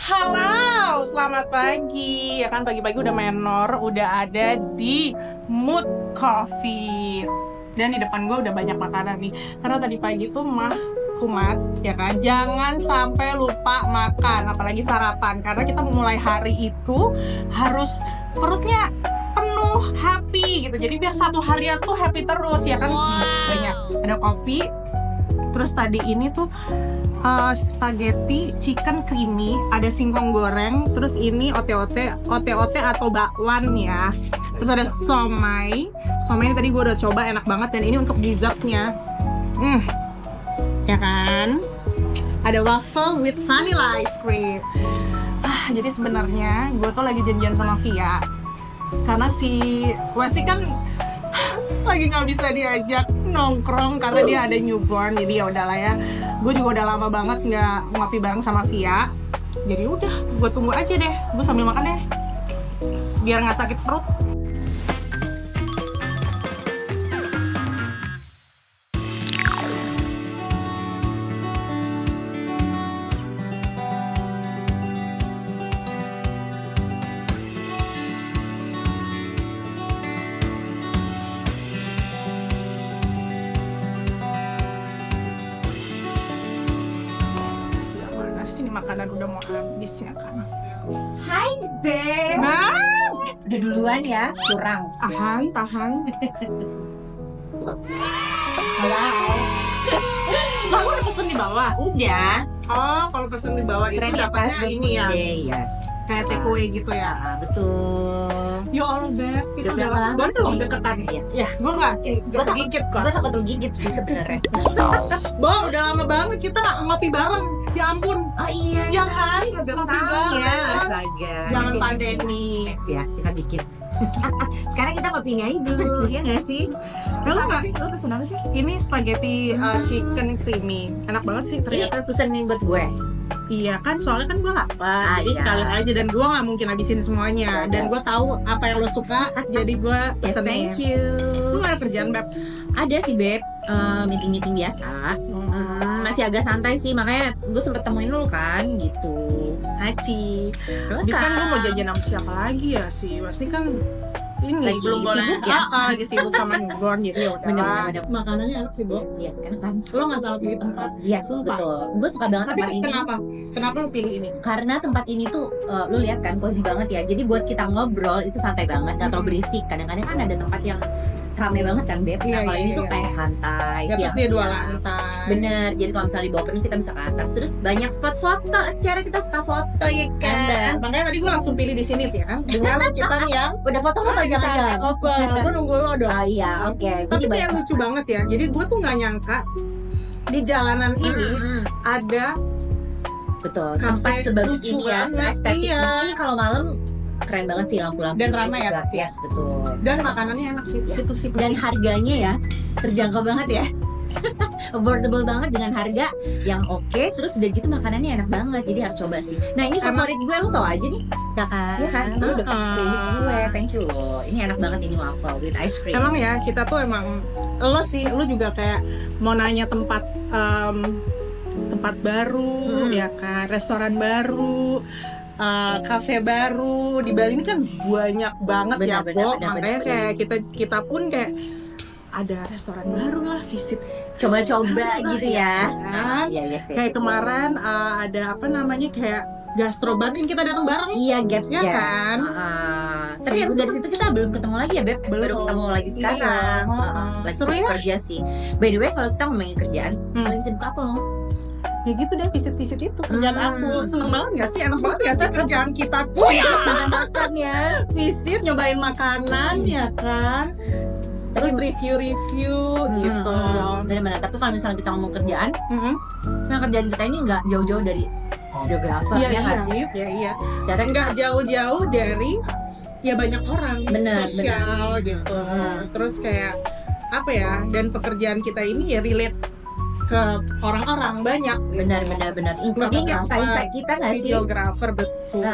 Halo, selamat pagi. Ya kan pagi-pagi udah menor, udah ada di Mood Coffee. Dan di depan gue udah banyak makanan nih. Karena tadi pagi tuh kumat, ya kan. Jangan sampai lupa makan, apalagi sarapan. Karena kita memulai hari itu harus perutnya penuh, happy gitu. Jadi biar satu harian tuh happy terus, ya kan. Banyak. Ada kopi. Terus tadi ini tuh spaghetti chicken creamy, ada singkong goreng, terus ini ote-ote atau bakwan ya. Terus ada somai ini tadi gue udah coba, enak banget. Dan ini untuk dessertnya, ya kan. Ada waffle with vanilla ice cream. Jadi sebenarnya gue tuh lagi janjian sama Via karena si Westi kan lagi nggak bisa diajak nongkrong karena dia ada newborn. Jadi ya udahlah ya, gue juga udah lama banget nggak ngopi bareng sama Via. Jadi udah, gue tunggu aja deh, gue sambil makan deh biar nggak sakit perut. Ini makanan udah mau habis ya kan. Hai Beb. Udah duluan ya, kurang. Tahan. Halo. Lah, lu udah pesen di bawah? Udah. Oh, kalau pesen di bawah itu dapatnya ini ya, Yes. kayak take away gitu ya. Betul. Ya Allah Beb, kita Udah berapa lama baru sih? dong deketan. Iya. Ya, gue nggak gigit kok. Gue sampai tergigit sih sebenarnya. Bo, udah lama banget kita nggak ngopi bareng. Ya ampun. Oh iya. Ya kan? Udah Ngopi tahu bareng. ya. Astaga. Jangan Nanti pandemi. next ya, kita bikin. Sekarang kita ngopinya aja dulu, ya nggak sih? Lu Apa nggak sih? Lu pesen apa sih? Ini spaghetti chicken creamy. Enak banget sih ternyata. Ini pesenin buat gue. Iya kan, soalnya kan gue lapar, jadi iya. sekalian aja. Dan gue nggak mungkin habisin semuanya. Iya. Dan gue tahu apa yang lo suka, jadi gue Yes, pesenin. thank you. Lu gak ada kerjaan Beb? Ada sih Beb, meeting biasa. Masih agak santai sih, makanya gue sempet temuin lu kan gitu. Aci. Habis kan gue mau jajan sama siapa lagi ya sih? Pasti kan ini Lagi belum boleh. sibuk ya? Lagi sibuk sama newborn, jadi ya udah. Bener-bener. Makanannya enak sih, Bo. Iya kan? Lo nggak salah pilih tempat. Yes, Sumpah. betul. Gue suka banget Tapi tempat ini. kenapa lo pilih ini? Karena tempat ini tuh, lu lihat kan, cozy banget ya. Jadi buat kita ngobrol itu santai banget, nggak terlalu berisik. Kadang-kadang kan ada tempat yang rame banget kan Beb. Iya, Nah kalau iya, ini tuh iya. kayak santai. Ya terus dia siang-siang. 2 lantai. Bener, jadi kalau misalnya dibawa penuh kita bisa ke atas. Terus banyak spot foto, secara kita suka foto ya kan. Makanya tadi gue langsung pilih di sini tuh ya kan. Dengan lukisan yang Udah foto-foto jangan-jangan. open. Gue nunggu lo dong. Oh iya, oke. Tapi Jadi itu yang lucu banget ya. Jadi gue tuh nggak nyangka di jalanan ini ada betul, Kafe tempat sebagus lucu ini ya, banget, estetik. iya. Ini kalau malam keren banget sih lampu-lampu. Dan ramai ya, pasti. Yes, betul. dan makanannya enak sih. Ya. Itu sih. Dan harganya ya terjangkau banget ya. Affordable banget dengan harga yang oke. Terus udah gitu makanannya enak banget. Jadi harus coba sih. Nah ini favorit gue, lu tau aja nih. ya kan. Iya kan? Lu udah pilih gue. Thank you loh. Ini enak banget ini waffle with ice cream. Emang ya kita tuh emang lo sih, lo juga kayak mau nanya tempat baru, ya kan, restoran baru, kafe baru di Bali ini kan banyak banget ya, Bo. Makanya kayak kita pun kayak ada restoran baru lah, visit coba-coba restoran gitu baru, ya. kan? Iya, yes, Kayak kemarin ada apa namanya, kayak gastrobar kan kita datang bareng. Iya, gaps Ya kan? Tapi habis dari situ kita belum ketemu lagi ya Beb. Baru Belum. ketemu lagi sekarang. Iya. Lagi Seru sibuk ya? kerja sih. By the way kalau kita ngomongin kerjaan, lagi sibuk apa lo? Ya gitu deh, visit itu kerjaan aku. Seneng banget gak sih? Enak banget gak sih kerjaan kita tuh? Makan ya. Visit, nyobain makanan ya kan, terus review gitu. Benar-benar. Tapi kalau misalnya kita ngomong kerjaan, Mm-mm. nah kerjaan kita ini nggak jauh-jauh dari videographer ya nggak sih? Iya. Cara Nggak jauh-jauh dari ya banyak orang Bener, sosial gitu. Terus kayak apa ya? Dan pekerjaan kita ini ya relate ke orang-orang banyak. benar. Including yang Fotografer, side kita nggak sih? videographer, betul.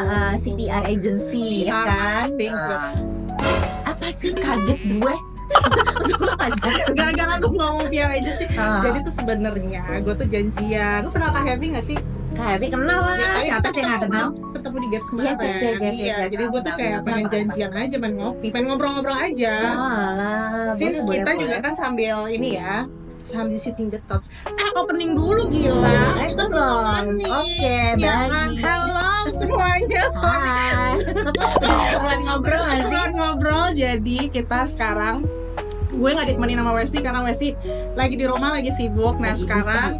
CPR agency ya PR, kan? things Apa sih kaget gue? Gue kaget. Gara-gara aku ngomong PR agency. Ah. Jadi tuh sebenarnya gue tuh janjian. Lu pernah ke Heavy nggak sih? Kak Heavy kenal lah, Ya, siapa sih yang nggak kenal? Ketemu di Gaps kemarin. Yes, yes, yes, yes, Iya, yes. jadi gue tuh kayak pengen janjian aja, pengen ngopi, pengen ngobrol-ngobrol aja. Alah, Since boleh, kita boleh, juga boleh. kan sambil ini ya, sambil shooting the thoughts. Opening dulu gila. Itu dong. Oke, Ya kan? baik. Halo semuanya. Sorry. Hai. Udah keseruan ngobrol nggak sih? Keseruan ngobrol. Jadi kita sekarang gue nggak ditemenin sama Westi karena Westi lagi di rumah, lagi sibuk. Nah Lagi sekarang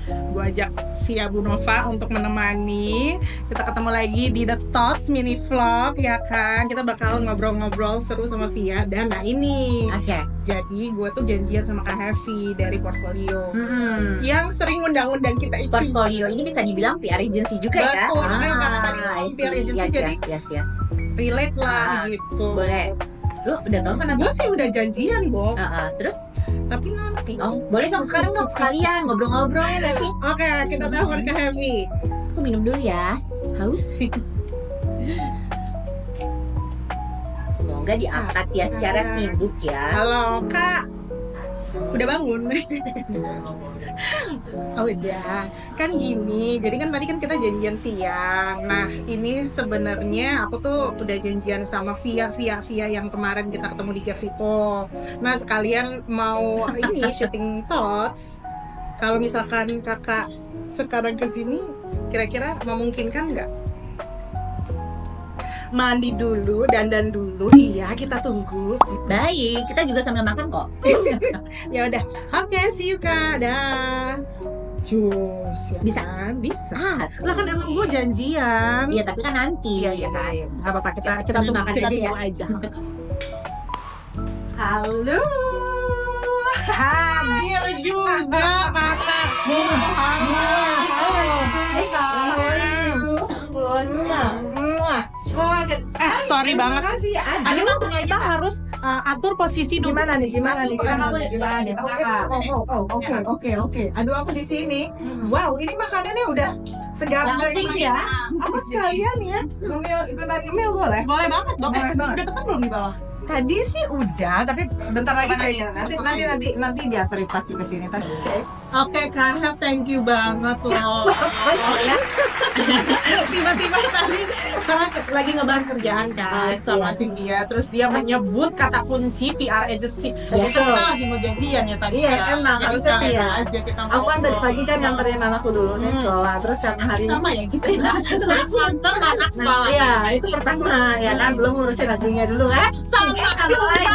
gue ajak via Bu Nova untuk menemani. Kita ketemu lagi di The Thoughts mini vlog ya kan. Kita bakal ngobrol-ngobrol seru sama Via. Dan nah ini, Oke. jadi gue tuh janjian sama Kak Heavy dari Portfolio yang sering undang-undang kita itu. Portfolio ini bisa dibilang PR agency juga ya? Betul, makanya karena tadi I ngomong see. PR agency, Yes, jadi yes. relate lah gitu. Boleh. Lu udah telepon apa? Gue sih udah janjian, Bo. Terus? Tapi nanti. Oh, boleh dong sekarang dong sekalian ngobrol-ngobrol ya nggak sih? Oke, kita telepon ke Heavy. Aku minum dulu ya. Haus. Semoga diangkat ya secara sibuk ya. Halo, Kak. Udah bangun? Oh udah. Kan gini, jadi kan tadi kan kita janjian siang. Nah, ini sebenarnya aku tuh udah janjian sama Via yang kemarin kita ketemu di Gapsipo. Nah, sekalian mau ini shooting thoughts. Kalau misalkan kakak sekarang kesini, kira-kira memungkinkan nggak? Mandi dulu, dandan dulu, iya kita tunggu. Baik, kita juga sambil makan kok. Ya udah, oke, see you Kak, dah. Jus, ya Bisa? kan? Bisa. Asli. Lah kan emang gue janjian. Iya, tapi kan nanti. Iya kan. Gak apa-apa, kita Sambil tunggu, makan kita aja tunggu ya. aja. Halo, hadir juga kakak. Sorry banget. Ini tuh kita harus atur posisi dulu. Gimana nih? Oke. Aduh, aku di sini. Wow, ini makanannya udah segar Langsing ini ya. Aku sekalian ya. Ikutan ngemil boleh? Boleh banget dong. Boleh banget. Udah pesan belum di bawah? Tadi sih udah, tapi bentar lagi kayaknya. Nanti diaturin pasti ke sini. Oke, Kak Hev, thank you banget loh. Tiba-tiba tadi karena lagi ngebahas kerjaan kan sama Cynthia, terus dia menyebut kata kunci PR agency. Yes, Kita so. lagi mau janjian ya tadi. Iya, ya. emang, Jadi harusnya sih sekalian ya. aja kita Aku kan tadi ngobrol. pagi kan nganterin anakku dulu nih sekolah. Terus karena hari ini sama ya kita ya. Nganter anak sekolah. Iya, itu pertama ya kan, belum ngurusin anjingnya dulu kan. Sama kalau lagi.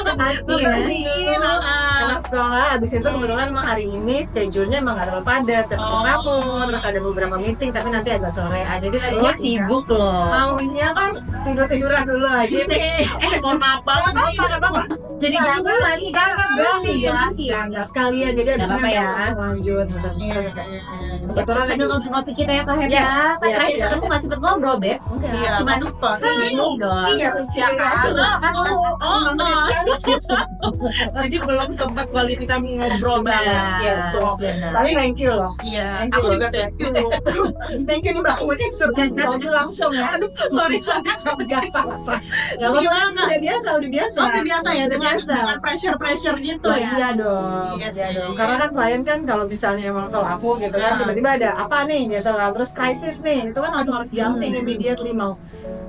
Nanti ya. Anak sekolah, habis itu kebetulan emang hari ini schedule-nya emang gak terlalu padat. Ketemu kamu, terus ada beberapa meeting, tapi nanti agak sore. Jadi tadinya Sibuk loh. maunya kan tidur-tiduran dulu lagi nih. Mohon maaf banget nih. Jadi Nggak gimana apa-apa, sih? nggak Iya, nggak sekalian. Jadi abis Nggak ini apa-apa ya. langsung lanjut. Kebetulan sambil ngopi-ngopi kita ya Kak Hev Yes, ya. Kan yes, terakhir yes. ketemu gak sempet ngobrol, Beb. Iya, Cuma sempat. bingung dong. Siapa? Jadi belum sempat quality time ngobrol banget. Yes, so. Tapi thank you loh. Iya, Thank you. aku juga thank you. Thank you nih Mbak. Udah sudah langsung ya. Aduh, sorry. Gak apa-apa. Gimana? Udah biasa. Oh, udah biasa ya dengan biasa. pressure gitu Oh, ya. iya dong. Iya Iya sih. dong. Karena kan klien kan kalau misalnya emang kalau aku gitu kan Ah. tiba-tiba ada apa nih gitu kan, terus krisis nih, itu kan langsung harus jumping immediately, mau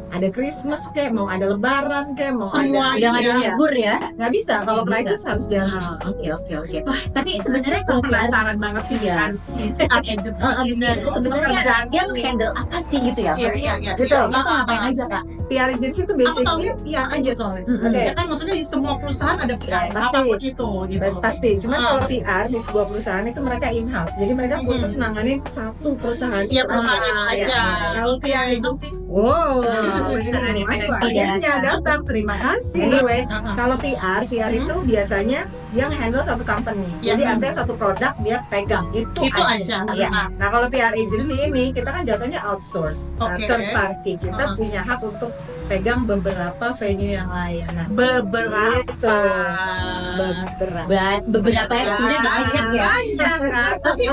ada Christmas kayak mau ada Lebaran kayak mau Semua ada Udah gak ada Iya. libur ya. nggak bisa kalau Nggak krisis harus jalan. Oke. Tapi sebenarnya kalau PR Penasaran banget sih Iya. kan si ad agency benar. Sebenarnya pekerjaan dia ini. handle apa sih gitu ya? Iya. Gitu. Bapak ngapain aja Kak? PR agency itu Aku basically taunya PR aja soalnya. Oke. Ya kan maksudnya di semua perusahaan ada PR, Yes, apapun pasti. itu gitu. pasti. Cuman Ah. kalau PR di sebuah perusahaan itu mereka in-house. Jadi mereka khusus nanganin satu perusahaan. Iya, perusahaan itu Ah, aja. iya. Kalau PR agency Wow, perusahaan ini independen akhirnya datang. Terima kasih. Anyway, kalau PR itu biasanya dia handle satu company. Iya. Jadi artinya satu produk dia pegang. Itu aja. Iya. Nah, kalau PR agency ini kita kan jatuhnya outsource, Oke. third party. Kita punya hak untuk pegang beberapa venue yang lain. Nah, beberapa. itu Beberapa yang sebenarnya banyak ya. Banyak kan. Tapi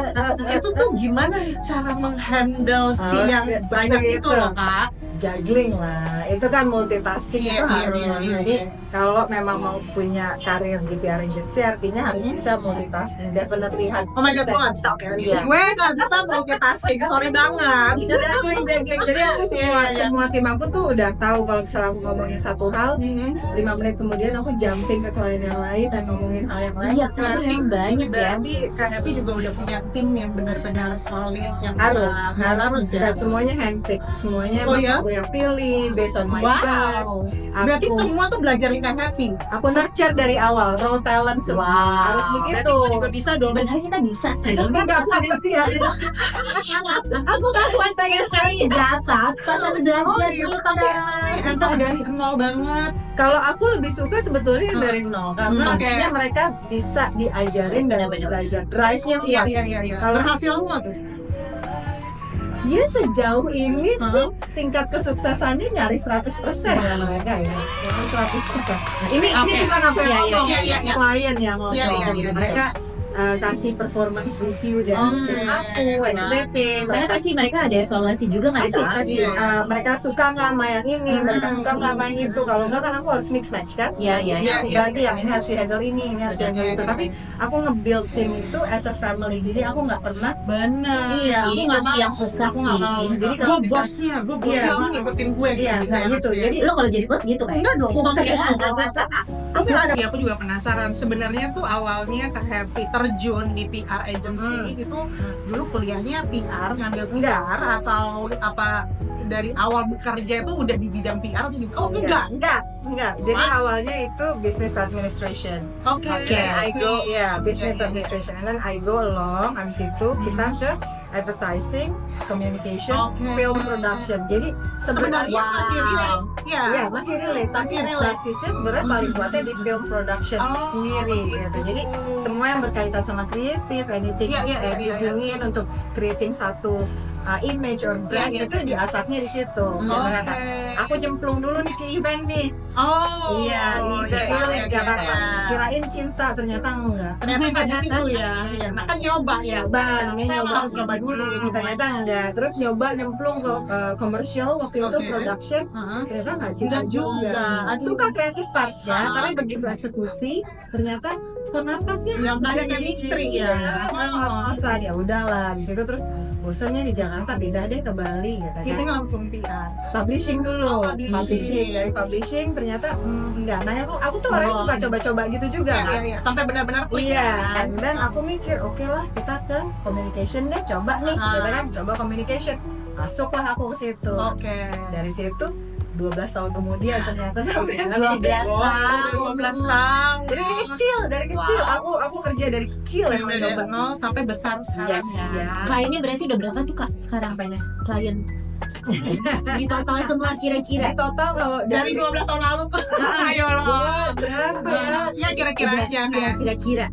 itu tuh gimana cara menghandle si Oh, yang iya. banyak itu Itu. loh Kak? juggling lah, itu kan multitasking Iya, itu iya, harus. iya, iya, Jadi iya. kalau memang mau punya karir di PR agency artinya harus bisa multitasking. Definitely Oh my god, gue gak bisa, oke. Iya. Gue gak bisa multitasking, sorry banget. Jadi aku semua tim aku tuh udah tahu kalau misalnya aku ngomongin satu hal, 5 menit kemudian aku jumping ke klien yang lain dan ngomongin hal yang lain. Iya, karena Berarti- memang banyak ya. Berarti Kak Happy juga udah punya tim yang benar-benar solid, yang harus ya. dan semuanya handpick, semuanya Oh, ya? aku yang pilih based on my guts. Wow. Berarti Aku- semua tuh belajarin Kak Happy. aku nurture dari awal, raw talent semua. Wow. Harus Berarti begitu. gue juga bisa dong. Sebenarnya kita bisa sih. Enggak kuat ya. Aku gak kuat pengen kali. Gak apa-apa, sambil belajar gitu, dulu tapi emang dari nol banget. Kalau aku lebih suka sebetulnya dari nol karena Oke. artinya mereka bisa diajarin dan Benar-benar. belajar. Drive-nya Iya, kuat. iya. Kalau- Berhasil semua tuh. Ya sejauh ini sih tingkat kesuksesannya nyaris 100% ya mereka ya. Nyaris 100%. Nah, ini Oke. bukan apa yang Iya, iya, ngomong, iya, iya. klien yang ngomong. Iya, iya, iya. Mereka kasih performance review dari Hmm. aku, and everything. Karena pasti mereka ada evaluasi juga nggak Pasti, sih? pasti. Iya. Mereka suka nggak sama yang ini, mereka suka nggak sama yang itu. Kalau nggak kan aku harus mix match kan. Iya, iya, iya. Aku ganti yang ini harus di handle ini harus di handle itu. Tapi aku nge-build tim itu as a family. Jadi aku nggak pernah. Bener. Iya, Ini aku nggak pasti mau. yang susah Aku nggak sih. mau. Jadi Gue kalau bisa, bosnya, Iya. lu ngikutin gue. iya, nggak gitu. sih. Jadi Lo kalau jadi bos gitu kan? enggak dong. tapi ada. Aku juga penasaran. Sebenarnya tuh awalnya Kak Happy terjun di PR agency itu dulu kuliahnya PR, ngambil PR atau apa dari awal bekerja itu udah di bidang PR atau di oh enggak. enggak. Jadi awalnya itu business administration. Oke. Then I go, business Iya, iya. administration. And then I go along. Habis itu kita ke advertising, communication, Oke. film production. Jadi Sebenarnya sebenarnya masih relate. Ya. ya masih relate, tapi Masih relate. basisnya sebenarnya paling kuatnya di film production Oh, sendiri gitu. Jadi semua yang berkaitan sama kreatif, anything Iya, iya, iya, iya. dihubungin untuk creating satu image or brand Iya, iya. itu diasapnya di situ. Karena Oke. aku nyemplung dulu nih ke event nih. Oh. Iya, di iya, dulu iya, di Jakarta. iya. Kirain cinta, ternyata enggak. Ternyata nggak di situ ya. Iya. Nah kan nyoba ya. Nyoba, namanya Kita nyoba. harus nyoba dulu. Ternyata enggak. Terus nyoba nyemplung ke komersial waktu itu Oke. production. Heeh. Ternyata enggak cinta Enggak juga. Aduh. Suka kreatif partnya, Ah. tapi begitu eksekusi ternyata kenapa sih Yang ada ada gini, chemistry gini, ya. gini, ngos-ngosan ya udahlah di situ. Terus bosannya di Jakarta, pindah deh ke Bali gitu Kita kan. langsung PR. Publishing dulu, Oh, publishing. dari publishing ternyata enggak. Nah aku tuh orangnya suka coba-coba gitu juga Iya, kan. iya. Sampai benar-benar klik Iya, kan. dan aku mikir oke lah kita ke communication deh, coba nih, Ah. gitu kan, coba communication, masuklah aku ke situ. Oke. Dari situ 12 tahun kemudian ternyata sampai 12 Wow, 12 tahun. dari kecil aku kerja dari kecil Dari emang dari coba. nol sampai besar sekarang Yes, ya. yes. Kliennya berarti udah berapa tuh kak sekarang Apanya? klien? Di total semua kira-kira. Di total kalau Dari 12 tahun lalu tuh. Ayo loh. berapa ya? Ya kira-kira aja Iya, kayak kira-kira.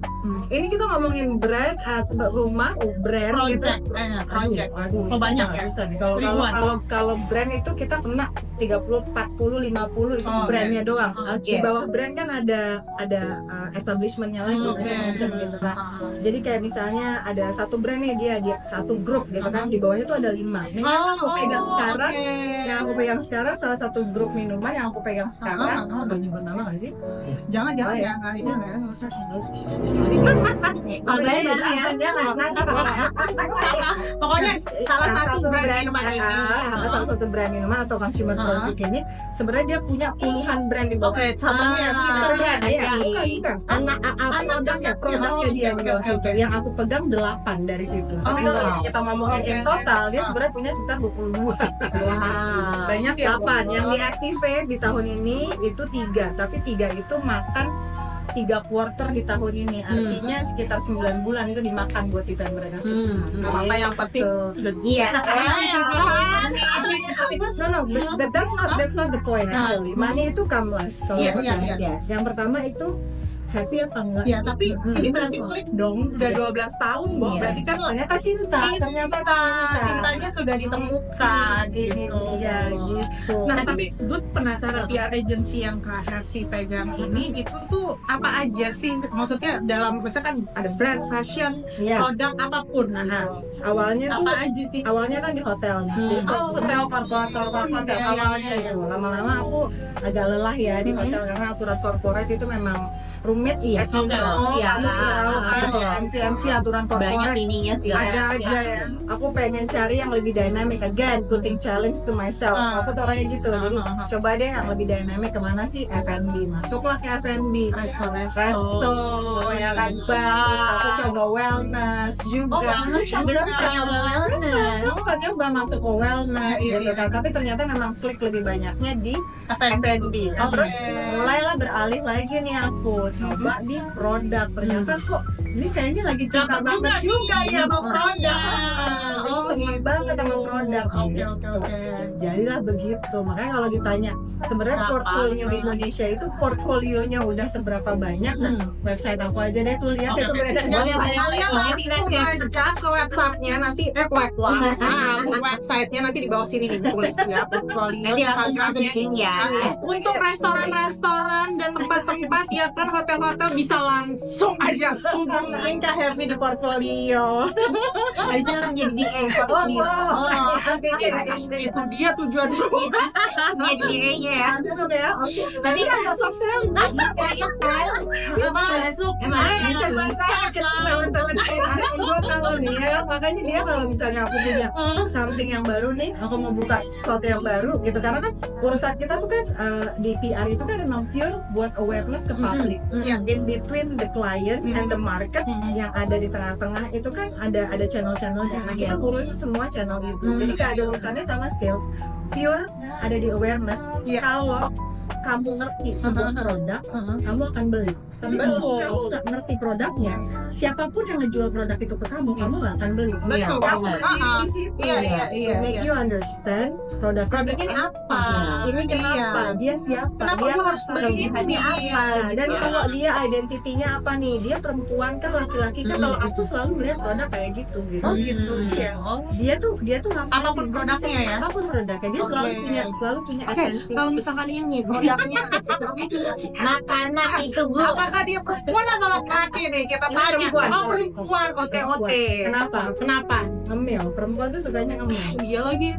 Ini kita ngomongin brand atau rumah, brand project. gitu. Project. Aduh, Oh, banyak ya? ratusan. Kalau Ribuan. kalau brand itu kita kena 30, 40, 50 itu Oh, brandnya doang. Oke. Di bawah brand kan ada establishmentnya lagi Oke. macam-macam gitu kan. Ah. Jadi kayak misalnya ada satu brand nih dia satu grup gitu kan, di bawahnya tuh ada 5. Ini yang aku pegang sekarang, oke. yang aku pegang sekarang salah satu grup minuman yang aku pegang sekarang. Boleh nyebut nama nggak sih? Jangan Oh, ya. jangan. Kalau klien baru ya. Jangan, nanti Pokoknya salah satu brand minuman ini. salah satu brand minuman atau consumer Ah. product ini sebenarnya dia punya puluhan brand di bawah. Oke, cabangnya, sister brand. Iya, bukan. Produknya dia Oke, di bawah oke, situ. oke. Yang aku pegang 8 dari situ. Tapi Oh, kalau wow. kita ngomongin Oke, in oke. total, dia Ah. sebenarnya punya sekitar 22. Wow. Banyak ya. 8 yang diactivate di tahun ini itu 3, tapi 3 itu makan 3 quarter di tahun ini, artinya sekitar 9 bulan itu dimakan buat event mereka semua. Gak apa-apa, yang penting Iya. No, but that's not the point actually. Money itu come last. Kalau Iya, aku iya, bilang. iya. Yang pertama itu happy apa enggak? Ya, tapi ini berarti klik dong. Udah 12 tahun, Bo. Iya. Berarti kan Ternyata cinta. cintanya sudah ditemukan gitu. Iya gitu. Nah, tapi gue penasaran PR agency yang Kak Heavy pegang ini itu tuh apa aja sih? Maksudnya dalam misalkan ada brand, fashion, Iya. produk apapun. Awalnya tuh Apa aja sih? awalnya kan di hotel nih. Oh, Hotel korporat Iya, iya, awalnya iya. itu. Lama-lama aku agak lelah ya di hotel karena aturan korporat itu memang rumit. Iya, As you oke. know, Iya, kamu tahu kan betul. MC aturan banyak korporat. ininya segala Ada macam. aja ya. Aku pengen cari yang lebih dynamic, again putting challenge to myself. Aku tuh orangnya gitu. Jadi coba deh yang lebih dynamic, kemana sih? F&B. Masuklah ke F&B. Resto, ya kan, bagus. Aku coba wellness juga. Oh, wellness Wellness. Aku kan nyoba masuk ke wellness Iya, gitu iya. kan, tapi ternyata memang klik lebih banyaknya di F&B. F&B. Nah, terus mulailah beralih lagi nih aku coba di produk. Ternyata kok ini kayaknya lagi cinta Cakep banget juga ya sama produk. Aku Oh, seneng gitu. banget sama produk. Oke. Jadilah begitu. Makanya kalau ditanya sebenarnya Kenapa? portfolio Indonesia itu portfolionya udah seberapa banyak? Nah, website aku aja deh tuh lihat itu beredar Boleh, banyak. boleh. Kalian langsung aja ke websitenya nanti websitenya nanti di bawah sini nih tulis ya portfolio Nanti langsung Instagramnya. masukin ya. Untuk restoran-restoran dan tempat-tempat ya kan hotel-hotel bisa langsung aja hubungin Kak Heavy di portfolio. Habis itu langsung jadi BA. Oh, Itu dia tujuan gue. Langsung jadi BA-nya ya. langsung ya. Oke. Tadi kan nggak soft selling. Masuk. Coba saya talent-talent gue kalau nih ya, makanya dia kalau misalnya aku punya something yang baru nih, aku mau buka sesuatu yang baru gitu, karena kan urusan kita tuh kan di PR itu kan emang pure buat awareness ke public. Iya. In between the client and the market yang ada di tengah-tengah itu kan ada channel-channelnya. Nah kita ngurusin semua channel itu. Jadi gak ada urusannya sama sales, pure ada di awareness. Iya. Kalau kamu ngerti sebuah produk, kamu akan beli. Tapi kalau Betul. kamu nggak ngerti produknya, siapapun yang ngejual produk itu ke kamu nggak akan beli. Betul. Kamu benar. berdiri di situ. Iya, iya, iya, To make iya. you understand Produk ini apa? Ini kenapa? Iya. Dia siapa? Kenapa Dia gua harus beli ini? kelebihannya apa? Dan Iya. kalau dia identitinya apa nih? Dia perempuan kah laki-laki kah? Kalau aku selalu melihat produk kayak gitu gitu. Oh gitu. Iya. Oh. Dia tuh ngapain? Apapun produknya ya? Apapun produknya, dia selalu Oke. punya Oke, esensi. kalau misalkan ini produknya Makanan itu Bu. apakah dia perempuan atau laki-laki nih? Kita Ini tanya. perempuan. Oh perempuan, oke. Kenapa? Kenapa? Ngemil. Perempuan tuh sukanya ngemil. Iya lagi.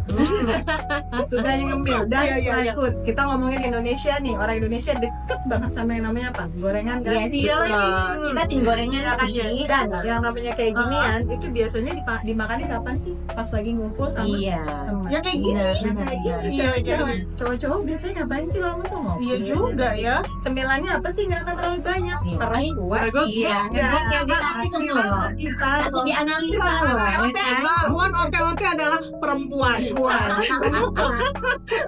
Sukanya ngemil dan Iya, iya, fried iya. food. Kita ngomongin Indonesia nih, orang Indonesia deket banget sama yang namanya apa? Gorengan kan? Yes, Iya betul. lagi. Kita tim gorengan sih. Dan yang namanya kayak ginian itu biasanya dimakannya kapan sih? Pas lagi ngumpul sama Iya. teman. Ya kayak gini. Benar, Yang benar, kayak benar. gini, Iya, cewek-cewek. iya. Cowok-cowok biasanya ngapain sih kalau ngumpul ngopi? Iya juga ya. Cemilannya apa sih? Nggak akan terlalu banyak. Iya. Terus kuat. Iya, Ya, kan langsung loh. kita Langsung dianalisa loh. ya kan? Bahwa oke adalah perempuan.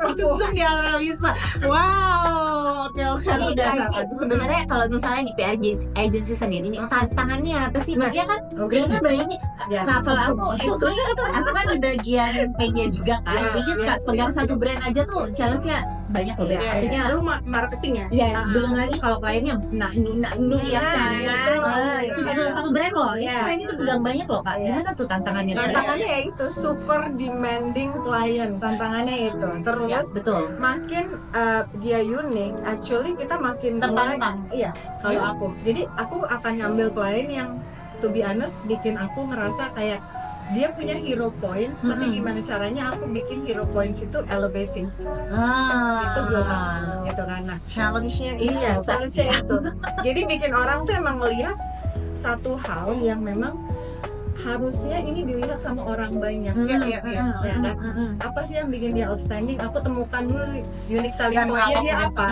Langsung dianalisa. Wow, oke. Tapi udah sebenarnya kalau misalnya di PR agency sendiri nih tantangannya apa sih? Maksudnya kan Oke. biasanya banyak nih. Ya, Nah kalau aku kan di bagian media juga kan. Ya, Biasanya pegang satu brand aja tuh challenge-nya banyak loh. Iya, Maksudnya Lu marketing ya? ya sebelum lagi kalau kliennya nah nu Iya, yang cari iya, itu iya. satu brand loh. Iya. Itu klien itu pegang banyak loh kak. Iya. Gimana tuh tantangannya? Tantangannya ya itu super demanding client. Tantangannya itu. Terus Ya, betul. makin dia unik, actually kita makin Tertantang. Iya, kalau aku. Jadi aku akan ngambil klien yang to be honest bikin aku ngerasa kayak dia punya hero points, tapi gimana caranya aku bikin hero points itu elevating. Itu belum gitu kan. Nah, Challenge-nya iya, challenge-nya itu. Jadi bikin orang tuh emang melihat satu hal yang memang harusnya ini dilihat sama orang banyak. Iya. Ya kan? Apa sih yang bikin dia outstanding? Aku temukan dulu unique selling Dan point-nya dia kalau- apa.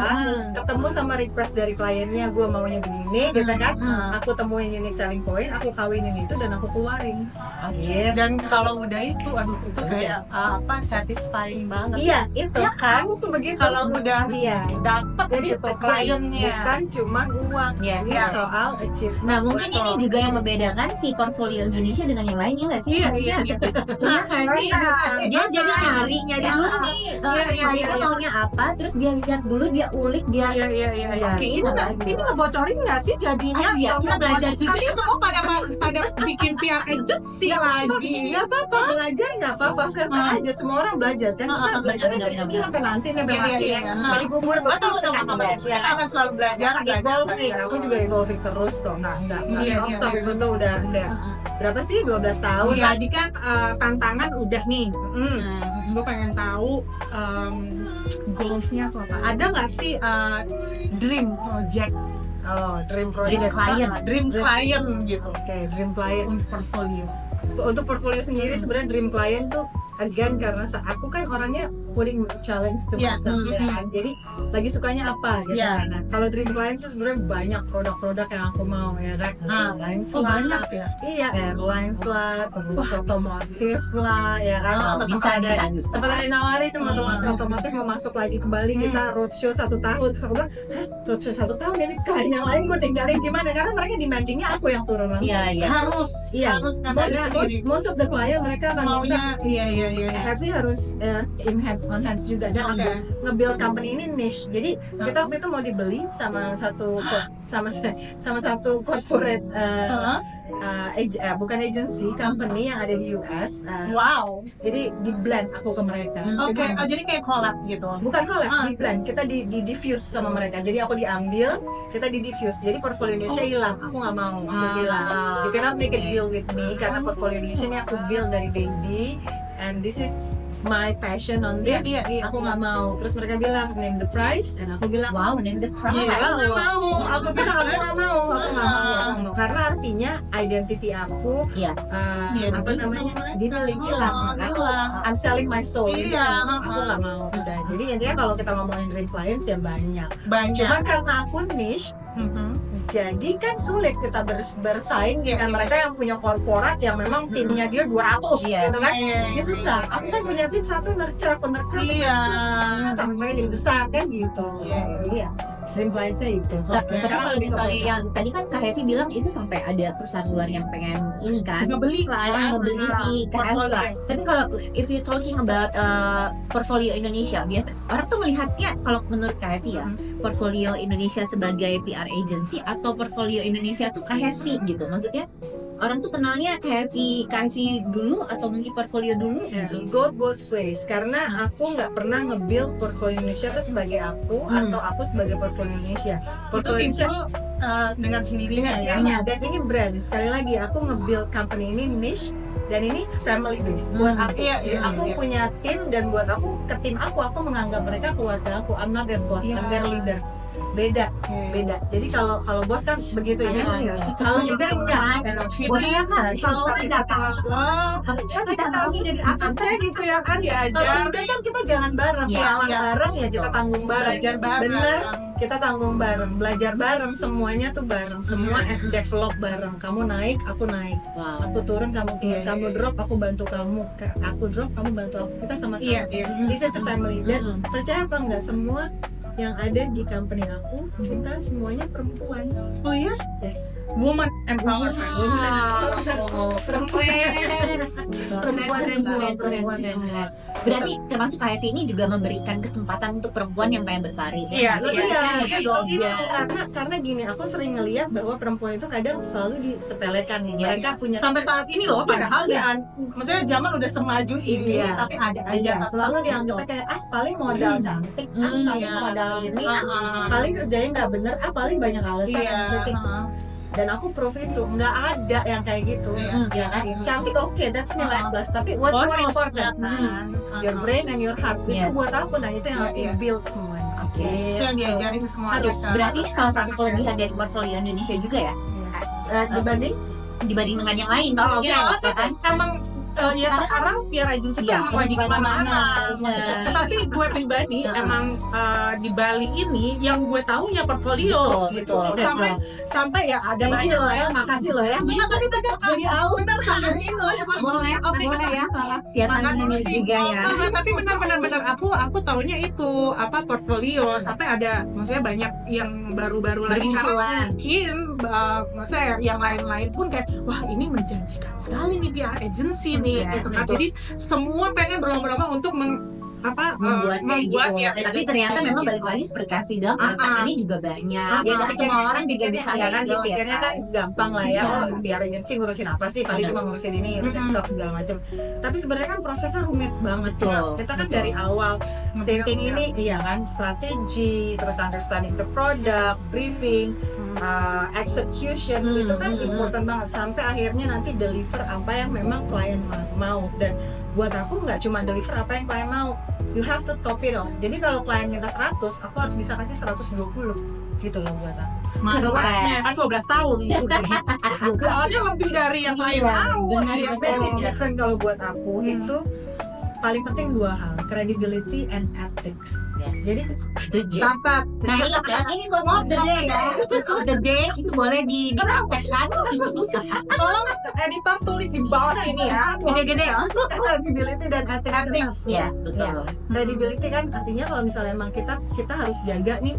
Ketemu sama request dari kliennya, gue maunya begini, gitu kan? Aku temuin unique selling point, aku kawinin itu dan aku keluarin. Gitu. Dan kalau udah itu, aduh itu kayak apa satisfying banget. Iya, itu. Iya kan? Kamu tuh begitu. Kalau udah iya. dapet Jadi gitu kliennya. bukan cuma uang. Iya, Ini iya. soal achievement. Nah mungkin Betul. ini juga yang membedakan si portfolio Indonesia Indonesia dengan yang lain ya nggak sih? Iya, Maksudnya, iya. iya nggak sih? Dia jadi nyari dulu nih, kliennya maunya apa, terus dia lihat dulu, dia ulik, dia Iya. Oke, ini ngebocorin nggak sih jadinya? Iya, kita belajar juga. Nanti semua pada bikin PR agency lagi. Nggak apa-apa, belajar nggak apa-apa, fair aja, semua orang belajar kan. Kita belajar dari kecil sampai nanti nih, sampai mati ya. Dari kubur Betul, betul. kita akan selalu belajar. Evolving, aku juga evolving terus kok, nggak Iya, stop iya. itu tuh udah berapa sih 12 tahun. Jadi kan tantangan udah nih. Hmm. Gue pengen tahu goalsnya tuh apa? Ada nggak sih dream project, Oh, dream project. dream client gitu Oke, dream client. untuk portfolio? Untuk portfolio sendiri sebenarnya dream client tuh again karena aku kan orangnya putting challenge to Iya, myself ya kan. Jadi lagi sukanya apa gitu Iya. kan. Nah, kalau dream client sih sebenarnya banyak produk-produk yang aku mau ya kan. Airlines Oh, lah. banyak ya. Iya, airlines lah, terus otomotif lah ya kan. Oh, Terus bisa, ada bisa. sempat ada nawarin sama otomotif mau masuk lagi ke Bali, kita roadshow 1 tahun. Terus aku bilang, hah, roadshow 1 tahun ini klien yang lain gue tinggalin gimana? Karena mereka demandingnya aku yang turun langsung. Iya. Harus Iya. harus ngambil Most of the client mereka akan minta maunya iya. Harvey harus on hands juga dan Oke. aku nge-build company ini niche. Jadi kita waktu itu mau dibeli sama satu corporate bukan agency, company yang ada di US. Wow. Jadi di blend aku ke mereka. Oke, Jadi, jadi kayak collab gitu. bukan collab, di blend. Kita di diffuse sama mereka. Jadi aku diambil, kita di diffuse. Jadi portfolio Indonesia hilang. Aku nggak mau. Aku bilang, you cannot make a deal with me karena portfolio Indonesia ini aku build dari baby, and this is my passion on this. Iya. Aku nggak mau. Terus mereka bilang name the price, dan aku bilang Wow, name the price. aku nggak mau. Aku bilang aku nggak mau. Aku nggak mau. Karena artinya identity aku Yes. Iya, apa dibeli namanya sama mereka. dibeli hilang. Hilang. I'm selling my soul. Iya. Aku nggak mau. Udah. Jadi intinya kalau kita ngomongin dream clients ya banyak. Banyak. Cuman karena aku niche, jadi kan sulit kita bersaing Iya, dengan iya. mereka yang punya korporat yang memang timnya dia 200 Iya. gitu kan. Iya. Ya susah. Aku kan punya tim satu nurture Iya. sampai mereka jadi besar kan gitu. Iya. Dream client saya itu. Tapi kalau misalnya yang tadi kan Kak Hevi bilang itu sampai ada perusahaan luar yang pengen ini kan, Ngebeli lah ya. membeli si KF lah. Tapi kalau if you talking about portfolio Indonesia, biasa orang tuh melihatnya kalau menurut Kak Hevi ya, portfolio Indonesia sebagai PR agency atau portfolio Indonesia tuh Kak Hevi gitu. Maksudnya orang tuh kenalnya Kak Hevi dulu atau mungkin portfolio dulu gitu. Go both ways karena aku nggak pernah nge-build portfolio Indonesia itu sebagai aku atau aku sebagai portfolio Indonesia. Itu Portfolio tim lu dengan sendirinya ya. Indonesia dan ini brand. Sekali lagi aku nge-build company ini niche dan ini family based. Buat aku, aku punya tim dan buat aku ke tim aku menganggap mereka keluarga aku. I'm not their boss, I'm their leader. Beda. Jadi kalau bos kan begitu ya. Kalau leader enggak. Boleh kan? Kalau nggak tahu, Kita langsung jadi akadnya gitu ya kan Diajar. Kalau leader kan kita jalan bareng, Iya, salah iya. bareng ya kita tanggung bareng. Belajar bareng. Bener. Kita tanggung bareng, belajar bareng, semuanya tuh bareng, semua develop bareng. Kamu naik, aku naik. wow. Aku turun, kamu turun. Iya, Kamu drop, aku bantu kamu. Aku drop, kamu bantu aku. Kita sama-sama. Iya. This is a family. Dan percaya apa enggak, semua yang ada di company aku, kita semuanya perempuan. Oh iya? Yes. Woman empowerment. Perempuan semua. Berarti termasuk KF ini juga memberikan kesempatan untuk perempuan yang pengen berkarir. Iya, Iya, iya. karena gini, aku sering ngeliat bahwa perempuan itu kadang selalu disepelekan nih. Yes. Mereka punya Sampai saat ini loh, padahal Iya. dengan maksudnya zaman udah semaju ini, Iya. tapi ada aja Iya, tetap selalu gitu. dianggapnya kayak paling modal cantik, paling Iya. modal ini, Ah, paling kerjanya nggak bener, paling banyak alasan. Iya. kritik. Dan aku proof itu nggak ada yang kayak gitu, Iya. ya kan? Cantik oke, that's nilai plus. Tapi what's more Bonus, important? ya kan? Your brain and your heart. Itu Yes. buat aku, nah itu yang aku Iya. build semuanya. Oke. Itu yang diajarin ke semua Harus. adik. Berarti salah satu kelebihan dari portfolio Indonesia juga ya, Dibanding dibanding dengan yang lain. Oh, Maksudnya soalnya kan? emang ya sekarang PR agency Iya, kan lagi di mana-mana. Iya. Tapi gue pribadi Iya. emang di Bali ini yang gue tahu ya portfolio gitu. Betul. Sampai ya ada thank you banyak loh ya, makasih loh ya. Iya, tapi bener Jadi aus. bener sama ini loh ya. Boleh, Oke, boleh ya. Siap Makan tangan dulu sih. juga ya. Tapi benar-benar aku aku taunya itu apa portfolio sampai ada maksudnya banyak yang baru-baru lagi karena mungkin maksudnya yang lain-lain pun kayak wah ini menjanjikan sekali nih PR agency nih gitu kan. Jadi semua pengen berlomba-lomba untuk membuat ya. Tapi ternyata memang balik lagi seperti Kak Fida, tantangannya juga banyak. Ya nggak semua orang juga bisa ya kan, gitu ya. pikirnya kan gampang lah ya. Oh, PR agency ngurusin apa sih? Paling cuma ngurusin ini, ngurusin itu segala macam. Tapi sebenarnya kan prosesnya rumit banget. Kita kan dari awal stating ini, iya kan, strategi, terus understanding the product, briefing, execution itu kan important banget sampai akhirnya nanti deliver apa yang memang klien mau. Dan buat aku nggak cuma deliver apa yang klien mau, you have to top it off. Jadi kalau klien minta 100, aku harus bisa kasih 120 gitu loh buat aku. Masalahnya kan 12 tahun soalnya lebih dari yang lain mau. Benar, different kalau buat aku itu paling penting 2 hal, credibility and ethics. Jadi setuju. Catat. Nah ini quote of the day ya. Quote of the day itu boleh dipraktekkan. Tolong editor tulis di bawah sini ya. Gede-gede ya. Credibility dan ethics. Yes, betul. Credibility kan artinya kalau misalnya emang kita harus jaga nih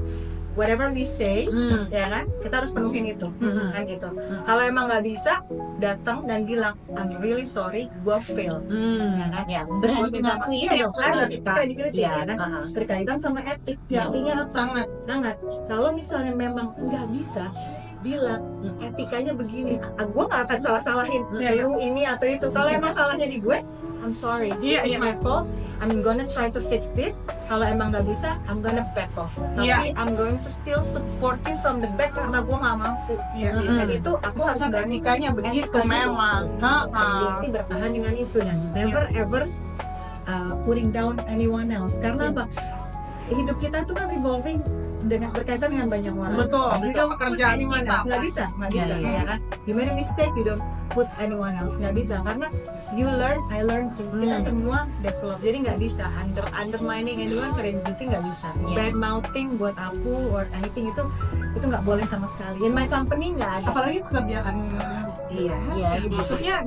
whatever we say, ya kan, kita harus penuhin itu, kan gitu. Kalau emang nggak bisa, datang dan bilang, I'm really sorry, gua fail, ya kan. Ya, berani mengakui itu yang harus credibility, ya kan. Berkaitan sama etik, artinya apa? Sangat. Kalau misalnya memang nggak bisa, bilang etikanya begini, gue nggak akan salah-salahin lu ini atau itu. Kalau emang salahnya di gue, I'm sorry, this is my fault. I'm gonna try to fix this. Kalau emang nggak bisa, I'm gonna back off. Tapi I'm going to still support you from the back karena gue nggak mampu. Dan itu aku harus etikanya begitu memang. Jadi bertahan dengan itu dan never ever putting down anyone else. Karena apa? Hidup kita itu kan revolving dengan berkaitan dengan banyak orang. Betul. Pekerjaan kita nggak bisa, ya kan. You made a mistake, you don't put anyone else, nggak bisa karena you learn, I learn too. Kita semua develop, jadi nggak bisa undermining anyone, credibility nggak bisa. Bad mouthing buat aku or anything itu nggak boleh sama sekali. In my company nggak ada. Apalagi pekerjaan. Maksudnya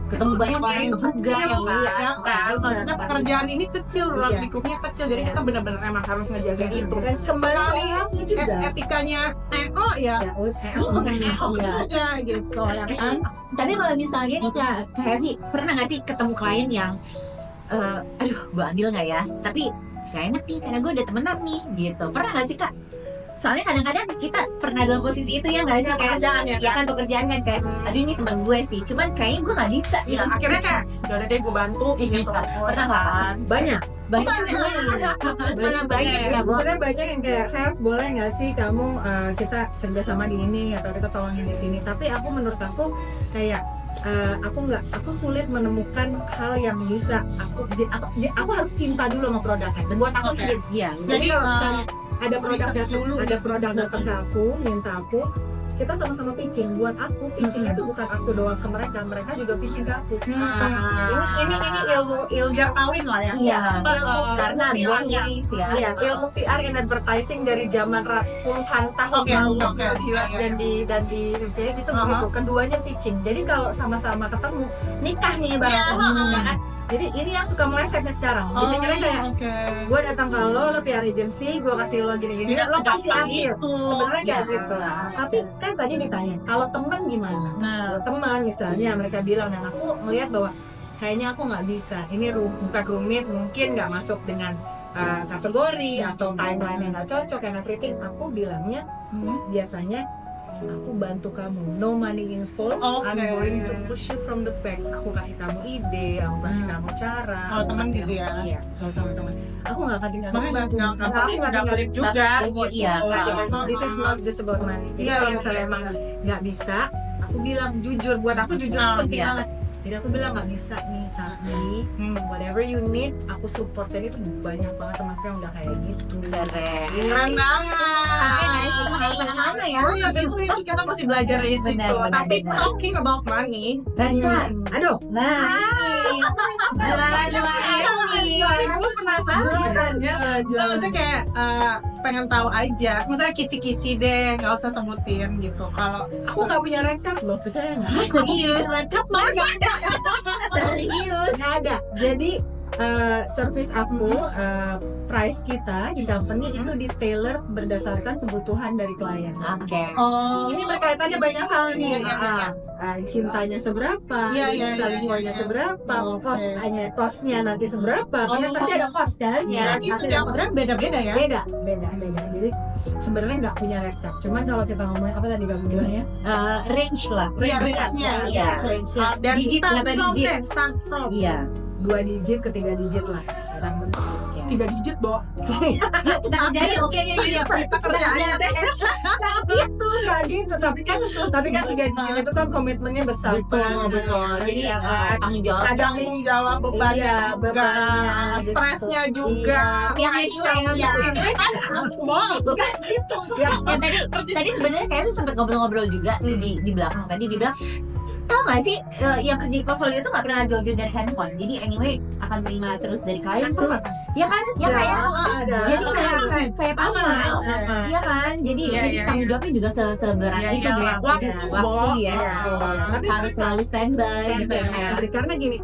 ketemu banyak orang juga ya kan. Maksudnya pekerjaan ini kecil, ruang lingkupnya kecil, jadi kita benar-benar emang harus ngejaga itu. Dan kembali etikanya gitu ya kan. Tapi kalau misalnya nih Kak Heavy, pernah nggak sih ketemu klien yang aduh gue ambil nggak ya, tapi gak enak nih karena gue udah temenan nih gitu, pernah nggak sih Kak? Soalnya kadang-kadang kita pernah dalam posisi itu ya nggak sih, kayak pekerjaan kan kayak aduh ini teman gue sih, cuman kayaknya gue nggak bisa ya, akhirnya kayak yaudah deh gue bantu gitu. Pernah nggak? Banyak ya, sebenarnya banyak yang kayak Have, boleh nggak sih kamu kita kerjasama di ini atau kita tolongin di sini. Tapi menurut aku kayak aku sulit menemukan hal yang bisa aku harus cinta dulu sama produknya. Dan buat aku gitu. Jadi kalau misalnya ada produk datang ke aku, minta aku, kita sama-sama pitching. Buat aku pitchingnya tuh bukan aku doang ke mereka juga pitching ke aku. Ini ilmu biar kawin lah ya. Iya. Karena ilmu PR and advertising dari zaman puluhan tahun lalu di US dan di UK gitu begitu. Keduanya pitching. Jadi kalau sama-sama ketemu nikah nih bareng. Jadi ini yang suka meleset nih sekarang. Jadi kira kayak gue datang ke lo PR agency, gue kasih lo gini-gini, lo pasti ambil. Sebenarnya kayak gitu lah. Tapi kan tadi ditanya, kalau temen gimana? Kalau teman misalnya mereka bilang, dan aku melihat bahwa kayaknya aku nggak bisa. Ini bukan rumit, mungkin nggak masuk dengan kategori atau timeline yang nggak cocok and everything. Aku bilangnya biasanya aku bantu kamu, no money involved. I'm going to push you from the back. Aku kasih kamu ide, aku kasih kamu cara. Kalau teman gitu ya? Iya, kalau sama teman. Aku nggak akan tinggal. Aku nggak tinggalin juga. This is not just about money. Jadi kalau misalnya emang nggak bisa, aku bilang jujur. Buat aku jujur itu penting banget. Jadi aku bilang nggak bisa nih, tapi whatever you need, aku support. Dan itu banyak banget teman-teman yang udah kayak gitu. Keren banget. Mana ya? Itu kita masih belajar dari situ. Tapi talking about money, aduh, jualan ini. Gue penasaran ya. Maksudnya kayak pengen tahu aja. Misalnya kisi-kisi deh, nggak usah sebutin gitu. Kalau aku nggak punya rekap loh, percaya nggak? Serius, rekap mana? Serius? Nggak ada. Jadi service aku, price kita di company itu di tailor berdasarkan kebutuhan dari klien. Oke. Oh, Ini berkaitannya banyak hal nih. Iya, iya, Cintanya seberapa, Iya, iya, selingkuhannya iya. seberapa, Oke. costnya nanti seberapa. Karena pasti ada cost kan? Iya, Berarti pasti setiap ada cost. brand beda-beda ya? Beda. Jadi sebenarnya nggak punya red card. Cuman kalau kita ngomongin apa tadi kamu bilangnya? Range lah. Iya, range-nya. Iya. Range-nya. Dan Digit, start berapa from digit? deh, start from. Iya. 2 digit ke 3 digit lah. Kurang lebih. 3 digit, Bo. Yuk kita kerjain. Oke, iya. Kita kerjaannya deh. Itu nggak gitu, tapi kan 3 digit itu kan komitmennya besar. Betul. Jadi tanggung jawab. Ada Tanggung jawab bebannya Iya, juga, bebannya, gitu. stresnya juga. Yang pressure-nya. Bo. Ya, Tadi sebenarnya kayak sempat ngobrol-ngobrol juga di belakang tadi dibilang tau gak sih yang kerja di portfolio itu gak pernah jauh-jauh dari handphone, jadi anyway akan terima terus dari klien tuh ya kan ya kayak ada. jadi kayak pasangan ya kan jadi Iya. tanggung jawabnya juga seberat Iya, itu iya. ya Waktu, waktu Bo. ya Iya. Tapi harus selalu standby gitu ya kayak Karena gini,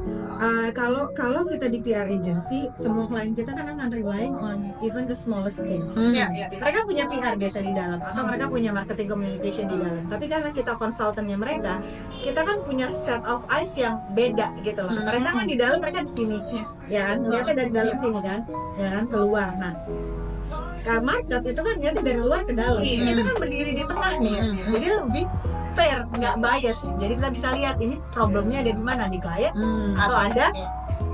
kalau kita di PR agency, semua klien kita kan akan relying on even the smallest things. Iya. Mereka punya PR biasa di dalam, atau mereka punya marketing communication di dalam. Tapi karena kita konsultannya mereka, kita kan punya set of eyes yang beda gitu loh. Mereka kan di dalam, mereka di sini, ya kan? Lihatnya dari dalam sini kan, ya kan keluar. Nah, market itu kan lihatnya dari luar ke dalam. Iya. Kita kan berdiri di tengah nih, jadi lebih fair, nggak bias. Jadi kita bisa lihat ini problemnya ada di mana, di klien atau ada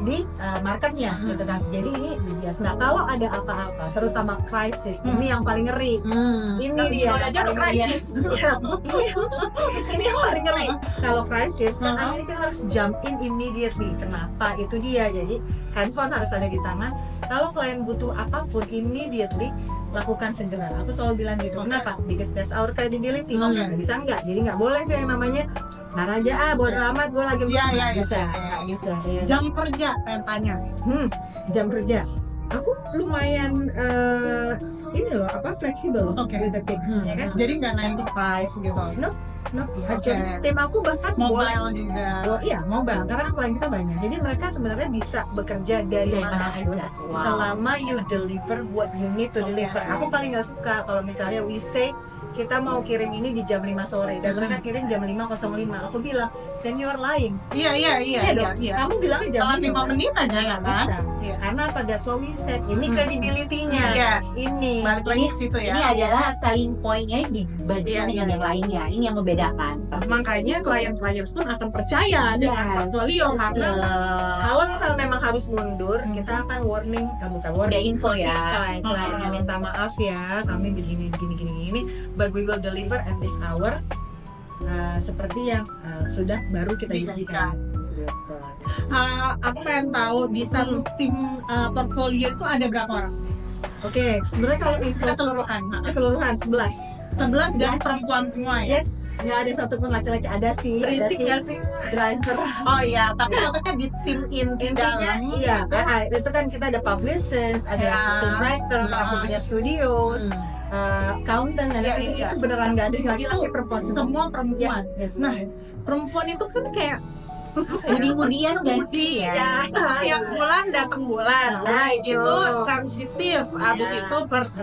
di marketnya gitu kan. Jadi ini bias. Nah kalau ada apa-apa, terutama krisis, ini yang paling ngeri. Ini dia Kalau aja udah krisis. ini yang paling ngeri. Kalau krisis kan ini kan harus jump in immediately. Kenapa? Itu dia. Jadi handphone harus ada di tangan. Kalau klien butuh apapun immediately lakukan segera. Aku selalu bilang gitu. Kenapa? Because that's our credibility. Nggak bisa nggak. Jadi nggak boleh tuh yang namanya ntar aja bodo amat gue lagi Iya, iya, bisa iya. nggak bisa ya. Jam kerja, pengen tanya. Jam kerja aku lumayan ini loh fleksibel Oke. with the team, ya kan? Jadi nggak 9 to 5 gitu. Oke. Tim aku bahkan boleh Mobile juga. iya mobile karena kan klien kita banyak, jadi mereka sebenarnya bisa bekerja dari mana aja selama you deliver what you need to deliver. Aku paling nggak suka kalau misalnya we say kita mau kirim ini di jam 5 sore dan mereka kirim jam 5.05. Aku bilang, then you are lying. Iya. Dong. Kamu bilangnya jam Salah 5 menit aja ya kan? Bisa. Iya. Karena apa? That's what we said. Ini credibility-nya. Yes. Ini. Balik lagi ke situ ini ya. adalah selling point-nya dibandingkan Iya, dengan yang lainnya. Ini yang membedakan pasti. Makanya klien-klien pun akan percaya dengan Yes. portfolio karena Kalau misal memang harus mundur, kita akan warning, bukan udah warning. info ya. Kliennya minta maaf ya, kami begini, but we will deliver at this hour seperti yang sudah baru kita Dijanjikan. janjikan. aku pengen tahu di satu tim portfolio itu ada berapa orang? Oke, sebenarnya kalau info keseluruhan 11. 11 dan perempuan semua ya? Yes, nggak ada satupun laki-laki. Ada sih, Berisik ada gak sih? driver. Oh iya, tapi maksudnya di tim inti Intinya dalam iya, itu kan kita ada publicist, ada Ya. film writers, aku punya studios, accountant, dan Iya. itu beneran nggak ada yang itu laki-laki perempuan semua perempuan. Yes. Nah, perempuan itu kan kayak Kemudian gak sih ya? setiap bulan datang bulan, Nah, itu sensitif. Abis itu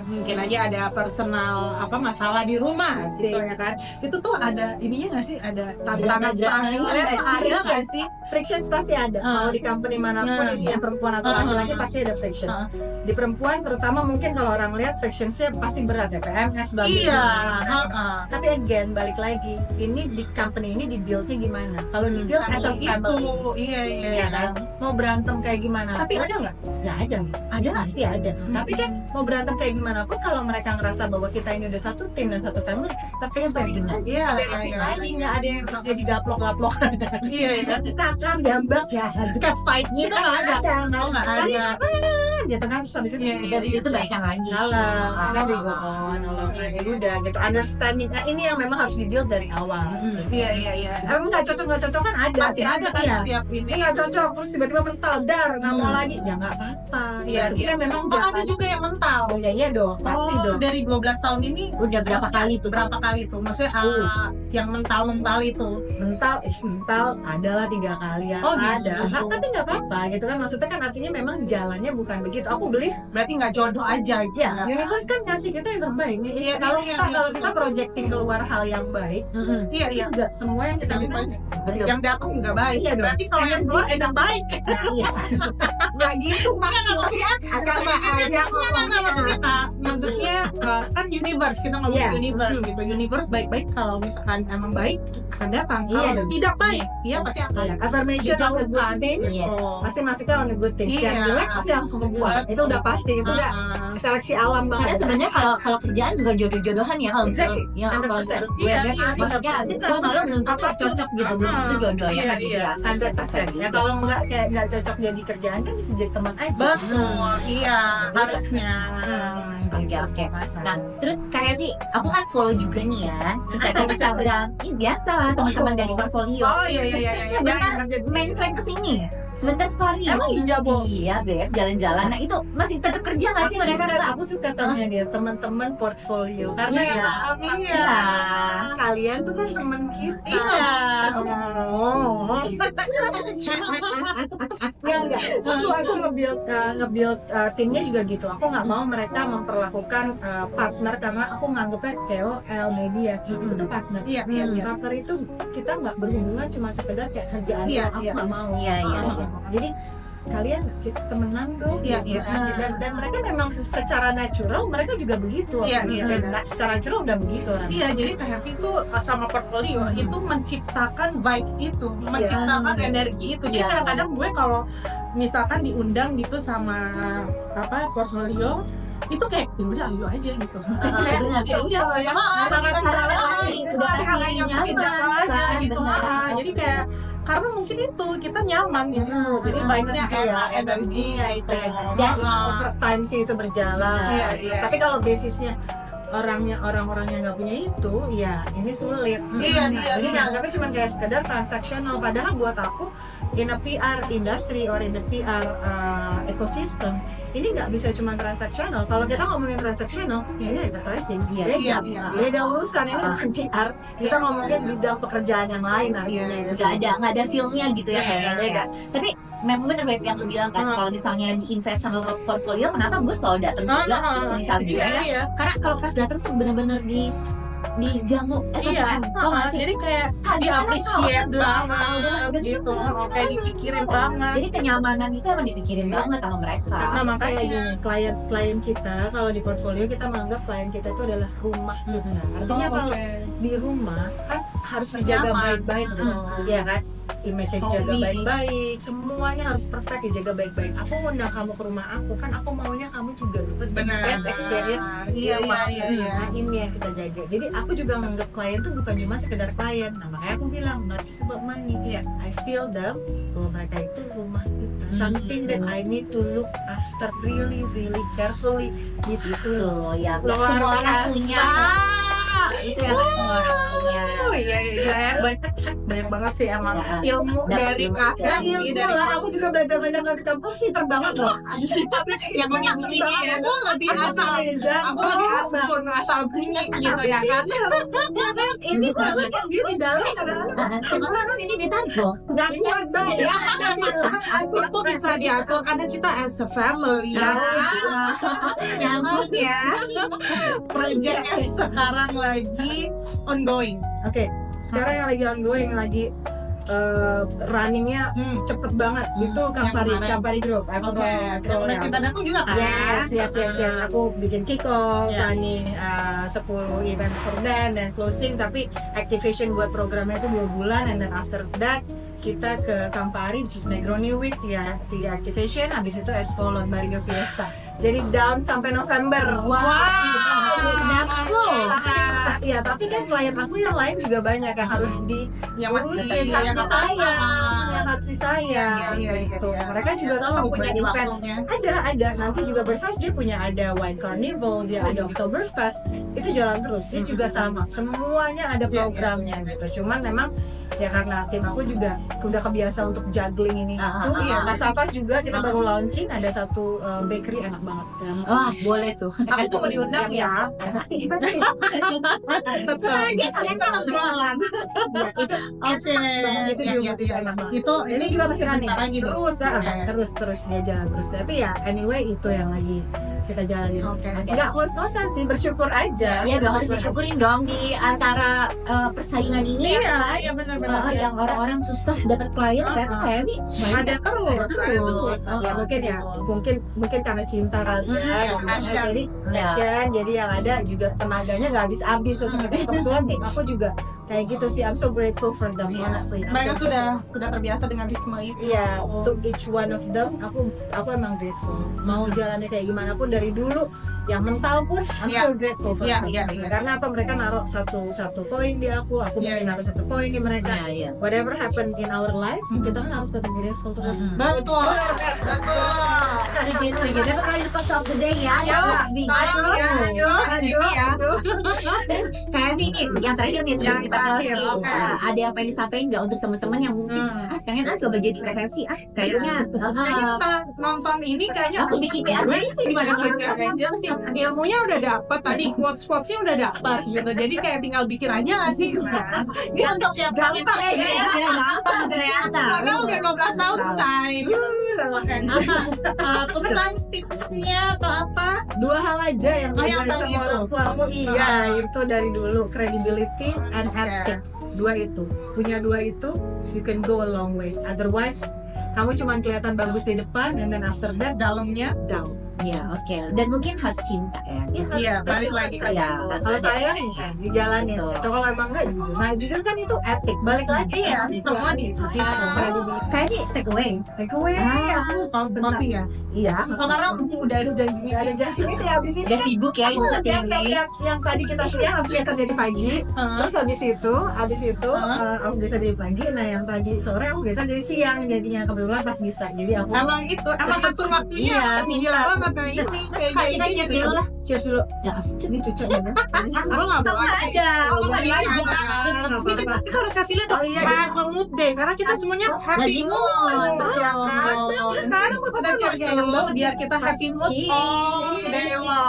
mungkin aja ada personal masalah di rumah, gitu ya kan? Itu tuh ada ininya nggak sih? Ada tantangan Drama-dramanya ada nggak sih? frictions pasti ada. Mau di company manapun isinya perempuan atau laki-laki pasti ada frictions. Di perempuan terutama mungkin kalau orang lihat frictionsnya pasti berat ya, PMS, bla bla, Iya. bla. Tapi again balik lagi, ini di company ini di-build-nya gimana? Kalau di-build as a Itu, family, iya. ya kan? Mau berantem kayak gimana? Tapi ada nggak? Ya ada pasti ada. Tapi kan mau berantem kayak gimana pun kalau mereka ngerasa bahwa kita ini udah satu tim dan satu family, tapi Iya, beresin lagi, nggak ada yang terus jadi gaplok-gaplok. iya. Cakar, jambak ya. Cat fight gitu nggak ada. Nggak Oh, nggak ada. gitu kan, terus habis itu Iya, Habis itu baikan lagi. salah, karena we go on, ya udah gitu, understanding. Nah ini yang memang harus di-build dari awal. Iya. Emang nggak cocok kan ada. Masih ada kan Iya. setiap ini. Ini nggak cocok, terus tiba-tiba mental, nggak mau lagi, ya nggak apa-apa. Iya, Berarti kan memang Oh, ada jalan. juga yang mental. Oh iya dong, pasti dong. Dari 12 tahun ini Udah berapa maksudnya kali tuh? berapa kali tuh? Maksudnya yang mental itu. Mental adalah 3 kali ya. Oh, gitu. Ada. Tapi nggak apa-apa gitu kan, maksudnya kan artinya memang jalannya bukan begitu. Aku believe Berarti nggak jodoh aja gitu. ya, universe kan ngasih kita yang terbaik nih. Iya, Kalau iya, kita iya. kalau kita projecting keluar hal yang baik, Iya, itu juga semua yang kita Sama minta. banyak. Betul. Yang datang juga baik. Iya dong. Berarti kalau yang keluar enak baik. Iya. Nggak gitu maksudnya. Maksudnya maksudnya kan universe, kita ngomong Iya. universe gitu. Universe baik-baik, kalau misalkan emang baik akan datang. Iya Kalau dong. tidak baik, dia pasti akan Affirmation on the good things, Yes. pasti masuknya on the good things. Yang Iya. jelek pasti langsung kebuang. Itu udah pasti, itu udah seleksi alam Karena banget. sebenarnya kalau kerjaan juga jodoh-jodohan ya kalau Exactly. menurut ya kalau 100%. menurut gue Iya, Beb, iya, maksudnya iya. gue malah belum tentu cocok gitu, belum tentu jodoh ya Iya, kan gitu iya. ya. 100%. Ya kalau nggak cocok jadi kerjaan kan bisa jadi teman aja. betul. Iya, harusnya. Oke. Nah, terus kayak sih, aku kan follow juga nih ya Instagram. Ini biasa lah teman-teman dari portfolio. Oh iya. Sebentar main tren kesini. Sebentar Paris. Emang iya, Bo? Iya Beb, jalan-jalan. Nah itu masih tetap kerja nggak sih mereka? Aku suka termnya dia teman-teman portfolio karena Iya. emang Iya. kalian tuh kan teman kita. Iya. Enggak. Aku nge-build timnya juga gitu. Aku nggak mau mereka memperlakukan partner karena aku nganggepnya KOL media itu partner. Iya. Partner itu kita nggak berhubungan cuma sekedar kayak kerjaan. Iya, Aku iya. nggak mau. Iya. Jadi kalian temenan dong. Iya, gitu iya. kan. Dan mereka memang secara natural mereka juga begitu. Iya, iya. Dan secara natural udah begitu orang. Iya, jadi Kak Happy itu sama portfolio itu menciptakan vibes itu, menciptakan energi itu. Jadi Iya. kadang-kadang gue kalau misalkan diundang gitu sama portfolio itu kayak ya udah ayo aja gitu. Kayak, benar. ya udah ya mah Karena pasti udah pasti yang bikin jadwal nyaman aja kan, gitu. benar. Jadi kayak karena mungkin itu kita nyaman di situ. Jadi vibes-nya enak, energinya itu. Dan Overtime sih itu berjalan. Iya, iya. Tapi kalau basisnya orang-orang yang nggak punya itu, ya ini sulit. Iya, Jadi iya. nganggapnya cuma kayak sekedar transaksional. Padahal buat aku in a PR industry or in a PR ecosystem ini nggak bisa cuma transaksional. Kalau kita ngomongin transaksional, ya ini advertising. Iya, Beda. iya. Beda urusan, ini bukan PR. Kita ngomongin bidang pekerjaan yang lain artinya. gitu. nggak ada feelnya gitu ya Iya, kayaknya. beda. Tapi memang bener Beb yang lu bilang kan, kalau misalnya di invite sama portfolio, kenapa gue selalu datang juga misal juga ya? Iya. Karena kalau pas datang tuh bener-bener dijamu Iya, tau gak sih? jadi kayak di appreciate banget gitu, kayak dipikirin banget. Jadi kenyamanan itu emang dipikirin banget sama mereka. Nah makanya Makanya. gini, klien kita kalau di portfolio kita menganggap klien kita itu adalah rumah kita. Artinya kalau di rumah kan harus dijaga Nyaman. baik-baik, Hmm. ya kan? Image-nya dijaga Homey. baik-baik, semuanya harus perfect dijaga baik-baik. Aku ngundang kamu ke rumah aku kan, aku maunya kamu juga dapat Benar. best experience di Iya, rumah iya, aku. iya. Nah ini yang kita jaga. Jadi aku juga menganggap klien tuh bukan cuma sekedar klien. Nah makanya aku bilang not just about money. Iya. I feel them bahwa mereka itu rumah kita. Something that I need to look after really carefully gitu. Tuh yang Luar semua orang biasa. punya. Itu yang semua orang punya. Oh iya, banyak banget sih emang Ya, ilmu dapat dari ilmu. Kak Ya, Happy, iya dari lah, aku juga belajar banyak dari kamu, pinter banget loh. yang ini aku lebih asal asal bunyi gitu ya kan. Ini banget kan dia di dalam kadang-kadang Semua sini ditarik loh. nggak kuat banget ya. Itu bisa diatur karena kita as a family ya. Nyambung ya. Project yang sekarang lagi ongoing. Oke, sekarang yang lagi ongoing, lagi runningnya cepet banget itu kemarin. Campari Group. Oke, dan kita datang juga kan? Yes. Aku bikin kick off, Yeah. running 10 event for them dan closing. Tapi activation buat programnya itu 2 bulan, and then after that kita ke Campari, which is Negroni Week ya, 3 activation. Habis itu Expo Lombardia Fiesta. Jadi down sampai November. Dapku. Ya, tapi kan klien aku yang lain juga banyak yang harus di Yang masih urusin, yang kasih sayang. yang harus disayang gitu. Mereka juga selalu tetap punya bagi event. waktunya. Ada nanti juga Berfest dia punya ada Wine Carnival, dia ada Oktoberfest, itu jalan terus. Dia juga sama, semuanya ada programnya gitu. Cuman memang ya karena tim aku juga udah kebiasa untuk juggling ini itu. iya. Nah, Safas juga kita baru launching ada satu bakery enak banget. Wah, boleh tuh. Aku tuh mau diundang ya. Pasti. Lagi kalian kan obrolan. Ya, itu Oke. itu juga itu enak banget. Itu Ini juga masih running bentar lagi nih. terus dia jalan terus. Tapi ya anyway itu yang lagi kita jalanin. Oke. Nggak ngos-ngosan sih, bersyukur aja. Ya dong, harus disyukurin dong di antara persaingan ini ya. Iya, benar-benar. Yang orang-orang susah dapat klien, ternyata Heavy Ada terus. Ya mungkin karena cinta kali ya. Passion. Jadi passion, jadi yang ada juga tenaganya nggak habis-habis untuk itu. Kebetulan tim aku juga kayak gitu sih. I'm so grateful for them honestly. I'm Mereka so sudah terbiasa dengan ritme itu. Iya, to each one of them, aku emang grateful. Mau jalannya kayak gimana pun dari dulu, yang mental pun, I'm Iya. still grateful for Iya, them. iya, iya. Karena apa, mereka naruh satu poin di aku Iya, mungkin iya. naruh satu poin di mereka. Iya. Whatever happened in our life, kita kan harus tetap grateful terus. Betul. Setuju. Dapat kali quote of the day ya. Ayo, Heavy. tolong ya. Di sini ya. Terus kayak Heavy nih, yang terakhir nih sebelum Yang kita terakhir, closing. oke. Ada yang pengen disampaikan nggak untuk teman-teman yang mungkin pengen coba jadi kayak Heavy? Kayaknya Kayaknya setelah nonton ini kayaknya langsung bikin PR sih di mana agency ilmunya udah dapet tadi quotes-quotesnya udah dapet gitu, jadi kayak tinggal bikin aja nggak sih. Dia untuk yang paling gampang ternyata. karena udah 15 tahun say. Apa pesan tipsnya atau apa? 2 hal aja yang Oh, yang diajarin tadi sama itu. orang tua aku. Iya, itu dari dulu, credibility and ethic. 2 itu. Punya 2 itu, you can go a long way. Otherwise, kamu cuma kelihatan bagus di depan, and then after that, Dalamnya down. Ya, oke. Dan mungkin harus cinta ya. Iya, balik lagi ke Ya, Kalau saya dijalanin, Betul. atau kalau emang enggak jujur. Nah, jujur kan itu etik. Balik lagi. Iya, semua di situ. situ. Kayak di take away. Take away. Aku Kopi ya? iya. Oh, karena udah ada janji Nggak ada janji meeting habis ini. Gak sibuk ya Aku ini saat biasa ini. yang tadi kita siang, aku biasa jadi pagi. Terus habis itu aku biasa dari pagi. Nah, yang tadi sore aku biasa dari siang. Jadinya kebetulan pas bisa. Jadi aku Emang itu, emang ngatur waktunya. Gila banget nah ini. Kak, kita cheers dulu lah. cheers dulu. Ya, Ini cucuk banget. Lo nggak boleh. ada. Oh, Iya, iya. kita harus kasih lihat Oh, iya. Happy Mood Day karena kita semuanya happy Lagi mood. mood. Ya kan? Sekarang kita cheers dulu biar kita happy mood. Oh, dewa.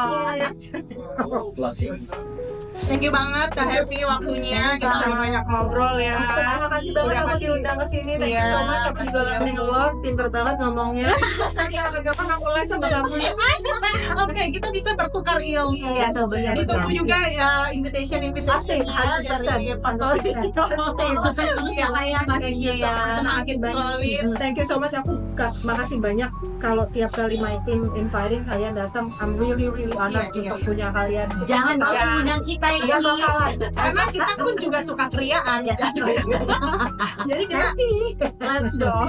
Thank you banget Kak Heavy waktunya. Kita udah banyak ngobrol ya. Terima kasih banget aku diundang ke sini. Thank you so much. Aku juga learning a lot. Pinter banget ngomongnya. Nanti kapan aku les sama kamu. Oke, kita bisa bertukar ilmu. Iya, tuh benar. Ditunggu juga ya invitation-nya Pasti, dari Patori. Sukses terus ya Kak ya pastinya ya. Semakin solid. Thank you so much. Aku makasih banyak kalau tiap kali my team inviting kalian datang. I'm really honored Iya, untuk iya. punya kalian. Jangan Ya. undang kita Gak ini. bakalan. Karena kita pun juga suka kriaan. Jadi kita let's go.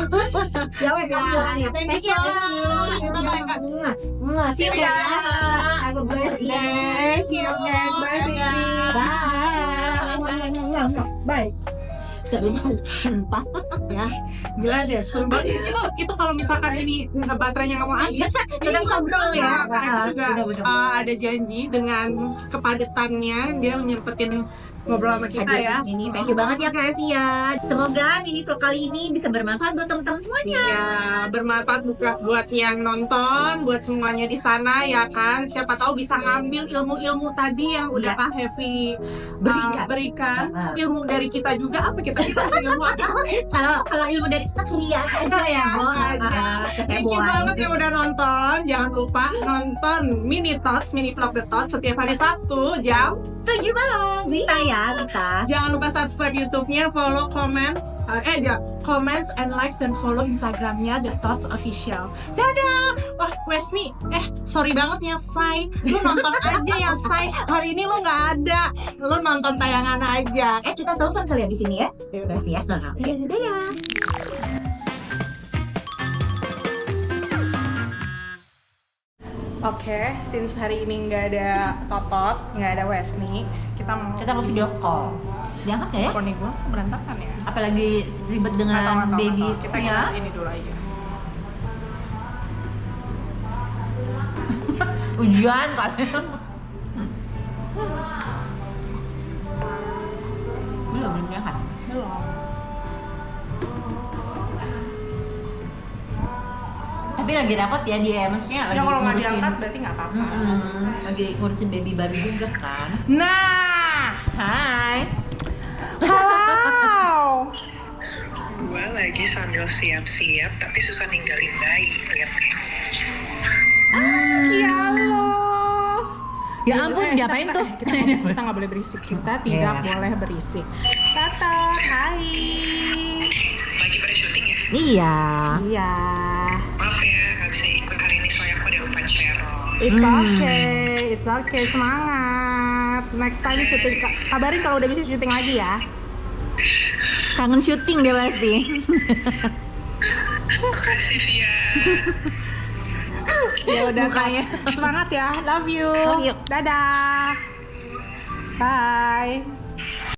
Ya wes, aku jalan ya. Thank you so much. Bye-bye, Kak. See you ya. Have a blessed day. See you again. Bye, baby. Bye. Sumpah. Gila deh, seru banget. Itu kalau misalkan ini baterainya nggak mau habis, kita ngobrol ya. Karena juga ada janji dengan kepadatannya dia nyempetin ngobrol sama kita ya. Di sini. Thank you banget ya Kak Evi ya. Semoga mini vlog kali ini bisa bermanfaat buat teman-teman semuanya. Ya, bermanfaat buat yang nonton, buat semuanya di sana ya kan. Siapa tahu bisa ngambil ilmu-ilmu tadi yang udah Yes. Kak Heavy Berikan. ilmu dari kita juga. Apa kita kasih ilmu apa? Kalau ilmu dari kita kelihatan aja ya, Bo. Thank you banget yang udah nonton. Jangan lupa nonton Mini Thoughts, Mini Vlog The Thoughts setiap hari Sabtu jam. 7 malam. Bita ya, Bita. Jangan lupa subscribe YouTube-nya, follow, comments, comments and likes dan follow Instagram-nya The Thoughts Official. Dadah. Wah, Wesni, sorry banget ya Say. Lu nonton aja ya Say. Hari ini lu nggak ada. Lu nonton tayangan aja. Kita telepon kali abis ini ya. Udah ya. Dadah. Oke, since hari ini nggak ada Totot, nggak ada Wesni, kita Kita mau video call. Diangkat nggak ya? Telepon nih gue berantakan ya. Apalagi ribet dengan Nggak tahu. baby Kita ya. ini dulu aja. Ujian kalian. Belum diangkat. Belum. Tapi lagi repot ya dia, maksudnya lagi Ya kalau nggak ngurusin. diangkat berarti nggak apa-apa. Lagi ngurusin baby baru juga kan. Nah, Hai. halo. Gue lagi sambil siap-siap tapi susah ninggalin bayi, lihat nih. Ya lo. Ya ampun, diapain tuh? Kita nggak boleh berisik. Kita tidak Iya. boleh berisik. Totot, hai. Lagi pada syuting ya? Iya. Iya. Maaf ya, nggak bisa ikut hari ini soalnya aku ada upacara. It's okay, semangat. Next time syuting, kabarin kalau udah bisa syuting lagi ya. Kangen syuting dia pasti. Makasih Via. Ya udah, Mukanya. semangat ya. Love you. Love you. Dadah. Bye.